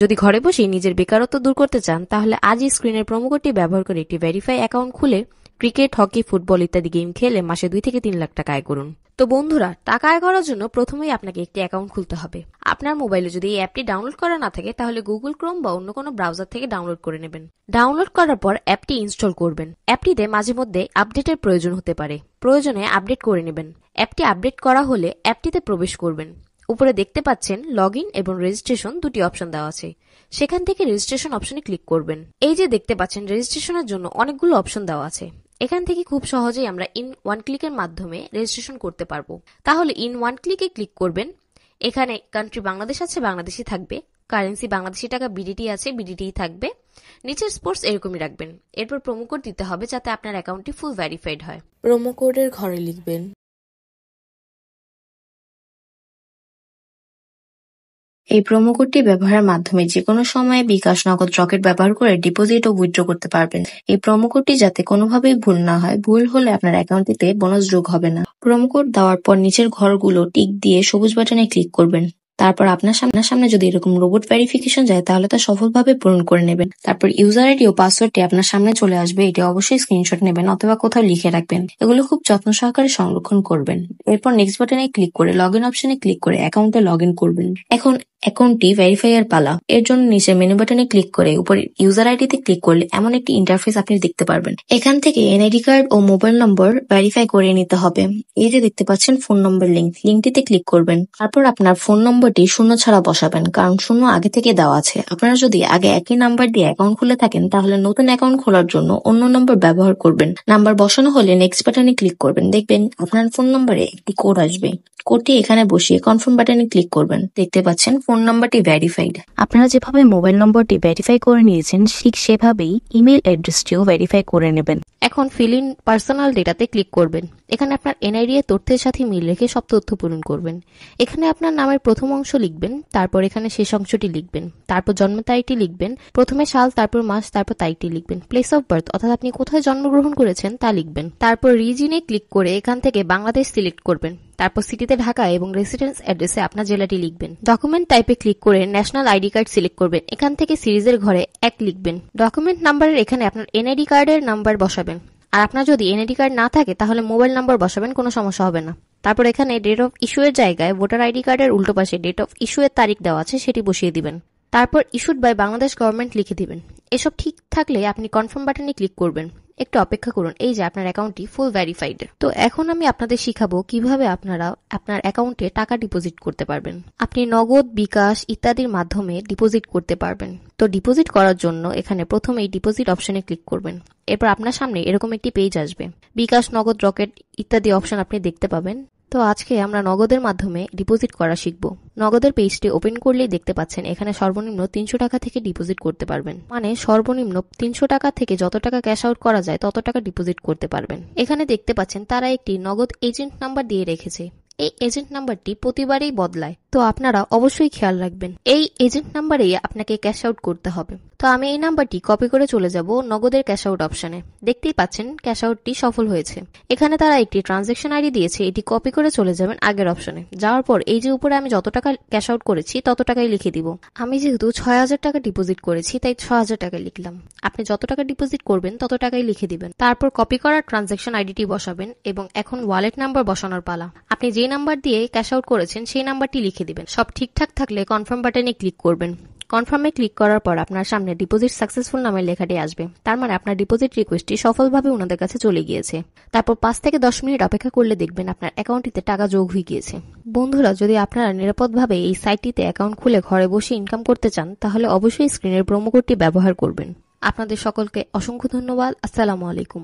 যদি ঘরে বসেই নিজের বেকারত্ব দূর করতে চান তাহলে আজই স্ক্রিনের প্রোমো কোডটি ব্যবহার করে একটি ভেরিফাই অ্যাকাউন্ট খুলে ক্রিকেট, হকি, ফুটবল ইত্যাদি গেম খেলে মাসে 2 থেকে 3 লাখ টাকা আয় করুন। তো বন্ধুরা, টাকা আয় করার জন্য প্রথমেই আপনাকে একটি অ্যাকাউন্ট খুলতে হবে। আপনার মোবাইলে যদি এই অ্যাপটি ডাউনলোড করা না থাকে তাহলে গুগল ক্রোম বা অন্য কোনো ব্রাউজার থেকে ডাউনলোড করে নেবেন। ডাউনলোড করার পর অ্যাপটি ইনস্টল করবেন। অ্যাপটিতে মাঝে মধ্যে আপডেটের প্রয়োজন হতে পারে, প্রয়োজনে আপডেট করে নেবেন। অ্যাপটি আপডেট করা হলে অ্যাপটিতে প্রবেশ করবেন। উপরে দেখতে পাচ্ছেন লগইন এবং রেজিস্ট্রেশন দুটি অপশন দেওয়া আছে। সেখান থেকে রেজিস্ট্রেশন অপশনে ক্লিক করবেন। এই যে দেখতে পাচ্ছেন রেজিস্ট্রেশনের জন্য অনেকগুলো অপশন দেওয়া আছে। এখান থেকে খুব সহজেই আমরা ইন ওয়ান ক্লিকের মাধ্যমে রেজিস্ট্রেশন করতে পারবো। তাহলে ইন ওয়ান ক্লিকে ক্লিক করবেন। এখানে কান্ট্রি বাংলাদেশ আছে, বাংলাদেশি থাকবে। কারেন্সি বাংলাদেশি টাকা, বিডিটি আছে, বিডিটিই থাকবে। নিচের স্পোর্টস এরকমই রাখবেন। এরপর প্রোমো কোড দিতে হবে যাতে আপনার অ্যাকাউন্টটি ফুল ভেরিফাইড হয়। প্রোমো কোডের ঘরে লিখবেন এই প্রোমো কোডটি ব্যবহারের মাধ্যমে যেকোনো সময়ে বিকাশ, নগদ, রকেট ব্যবহার করে ডিপোজিট ও উইথড্র করতে পারবেন। এই প্রোমো কোডটি যাতে কোনোভাবেই ভুল না হয়, ভুল হলে আপনার অ্যাকাউন্টটিতে বোনাস যোগ হবে না। প্রোমো কোড দেওয়ার পর নিচের ঘরগুলো টিক দিয়ে সবুজ বাটনে ক্লিক করবেন। তারপর আপনার সামনে যদি এরকম রোবট ভেরিফিকেশন যায় তাহলে তা সফলভাবে পূরণ করে নেবেন। তারপর ইউজার আইডি ও পাসওয়ার্ডটি আপনার সামনে চলে আসবে। এটি অবশ্যই স্ক্রিনশট নেবেন অথবা কোথাও লিখে রাখবেন। এগুলো খুব যত্ন সহকারে সংরক্ষণ করবেন। এরপর নেক্সট বাটনে ক্লিক করে লগইন অপশনে ক্লিক করে অ্যাকাউন্টে লগইন করবেন। এখন অ্যাকাউন্টটি ভেরিফাই এর পালা। এর জন্য নিচে মেনু বাটনে ক্লিক করে উপরে ইউজার আইডিতে ক্লিক করলে এমন একটি ইন্টারফেস আপনি দেখতে পারবেন। এখান থেকে এনআইডি কার্ড ও মোবাইল নম্বর ভেরিফাই করে নিতে হবে। এই যে দেখতে পাচ্ছেন ফোন নম্বর লিঙ্কটিতে ক্লিক করবেন। তারপর আপনার ফোন নম্বরটি 0 ছাড়া বসাবেন, কারণ 0 আগে থেকে দেওয়া আছে। আপনারা যদি আগে একই নাম্বার দিয়ে অ্যাকাউন্ট খুলে থাকেন তাহলে নতুন অ্যাকাউন্ট খোলার জন্য অন্য নম্বর ব্যবহার করবেন। নাম্বার বসানো হলে নেক্সট বাটনে ক্লিক করবেন। দেখবেন আপনার ফোন নম্বরে একটি কোড আসবে। কোডটি এখানে বসিয়ে কনফার্ম বাটনে ক্লিক করবেন। দেখতে পাচ্ছেন ফোন নাম্বারটি ভেরিফাইড। আপনারা যেভাবে মোবাইল নম্বরটি ভেরিফাই করে নিয়েছেন ঠিক সেভাবেই ইমেল অ্যাড্রেসটিও ভেরিফাই করে নেবেন। এখন ফিল ইন পার্সোনাল ডেটাতে ক্লিক করবেন। এখানে আপনার এনআইডি এর তথ্যের সাথে মিল রেখে সব তথ্য পূরণ করবেন। এখানে আপনার নামের প্রথম অংশ লিখবেন, তারপর এখানে শেষ অংশটি লিখবেন, তারপর জন্ম তারিখটি লিখবেন। প্রথমে সাল, তারপর মাস, তারপর তারিখটি লিখবেন। প্লেস অফ বার্থ অর্থাৎ আপনি কোথায় জন্মগ্রহণ করেছেন তা লিখবেন। তারপর রিজিয়নে ক্লিক করে এখান থেকে বাংলাদেশ সিলেক্ট করবেন। তারপর সিটিতে ঢাকা এবং রেসিডেন্স অ্যাড্রেসে আপনার জেলাটি লিখবেন। ডকুমেন্ট টাইপে ক্লিক করে ন্যাশনাল আইডি কার্ড সিলেক্ট করবেন। এখান থেকে সিরিজের ঘরে 1 লিখবেন। ডকুমেন্ট নাম্বারের এখানে আপনার এনআইডি কার্ডের নাম্বার বসাবেন। আর আপনার যদি এনআইডি কার্ড না থাকে তাহলে মোবাইল নাম্বার বসাবেন, কোনো সমস্যা হবে না। তারপর এখানে ডেট অফ ইস্যু এর জায়গায় ভোটার আইডি কার্ডের উল্টো পাশে ডেট অফ ইস্যু এর তারিখ দেওয়া আছে সেটি বসিয়ে দিবেন। তারপর ইস্যুড বাই বাংলাদেশ গভর্নমেন্ট লিখে দিবেন। এসব ঠিক থাকলে আপনি কনফার্ম বাটনে ক্লিক করবেন। একটু অপেক্ষা করুন। এই যে আপনার অ্যাকাউন্টটি ফুল ভেরিফাইড। তো এখন আমি আপনাদের শিখাবো কিভাবে আপনারা আপনার অ্যাকাউন্টে টাকা ডিপোজিট করতে পারবেন। আপনি নগদ, বিকাশ ইত্যাদির মাধ্যমে ডিপোজিট করতে পারবেন। তো ডিপোজিট করার জন্য এখানে প্রথমেই ডিপোজিট অপশনে ক্লিক করবেন। এরপর আপনার সামনে এরকম একটি পেজ আসবে। বিকাশ, নগদ, রকেট ইত্যাদি অপশন আপনি দেখতে পাবেন। তো আজকে আমরা নগদের মাধ্যমে ডিপোজিট করা শিখব। নগদের পেজটি ওপেন করলেই দেখতে পাচ্ছেন এখানে সর্বনিম্ন 300 টাকা থেকে ডিপোজিট করতে পারবেন। মানে সর্বনিম্ন 300 টাকা থেকে যত টাকা ক্যাশ আউট করা যায় তত টাকা ডিপোজিট করতে পারবেন। এখানে দেখতে পাচ্ছেন তারা একটি নগদ এজেন্ট নাম্বার দিয়ে রেখেছে। এই এজেন্ট নাম্বারটি প্রতিবারই বদলায়, তো আপনারা অবশ্যই খেয়াল রাখবেন। এই এজেন্ট নাম্বারেই আপনাকে ক্যাশ আউট করতে হবে। তো আমি এই নাম্বারটি কপি করে চলে যাব নগদের ক্যাশ আউট অপশনে। দেখতেই পাচ্ছেন ক্যাশ আউটটি সফল হয়েছে। এখানে তারা একটি ট্রানজ্যাকশন আইডি দিয়েছে, এটি কপি করে চলে যাবেন আগের অপশনে। যাওয়ার পর এই যে উপরে আমি যত টাকা ক্যাশ আউট করেছি তত টাকাই লিখে দিব। আমি যেহেতু 6000 টাকা ডিপোজিট করেছি তাই 6000 টাকা লিখলাম। আপনি যত টাকা ডিপোজিট করবেন তত টাকাই লিখে দিবেন। তারপর কপি করা ট্রানজ্যাকশন আইডিটি বসাবেন এবং এখন ওয়ালেট নাম্বার বসানোর পালা। আপনি যে নাম্বার দিয়ে ক্যাশ আউট করেছেন সেই নাম্বারটি লিখে দিবেন। সব ঠিকঠাক থাকলে কনফার্ম বাটনে ক্লিক করবেন। কনফার্মে ক্লিক করার পর আপনার সামনে ডিপোজিট সাকসেসফুল নামের লেখাটি আসবে। তার মানে আপনার ডিপোজিট রিকোয়েস্টটি সফলভাবে ওনাদের কাছে চলে গিয়েছে। তারপর 5 থেকে 10 মিনিট অপেক্ষা করলে দেখবেন আপনার অ্যাকাউন্টটিতে টাকা যোগ হয়ে গিয়েছে। বন্ধুরা, যদি আপনারা নিরাপদভাবে এই সাইটটিতে অ্যাকাউন্ট খুলে ঘরে বসে ইনকাম করতে চান তাহলে অবশ্যই স্ক্রিনের প্রোমো কোডটি ব্যবহার করবেন। আপনাদের সকলকে অসংখ্য ধন্যবাদ। আসসালামু আলাইকুম।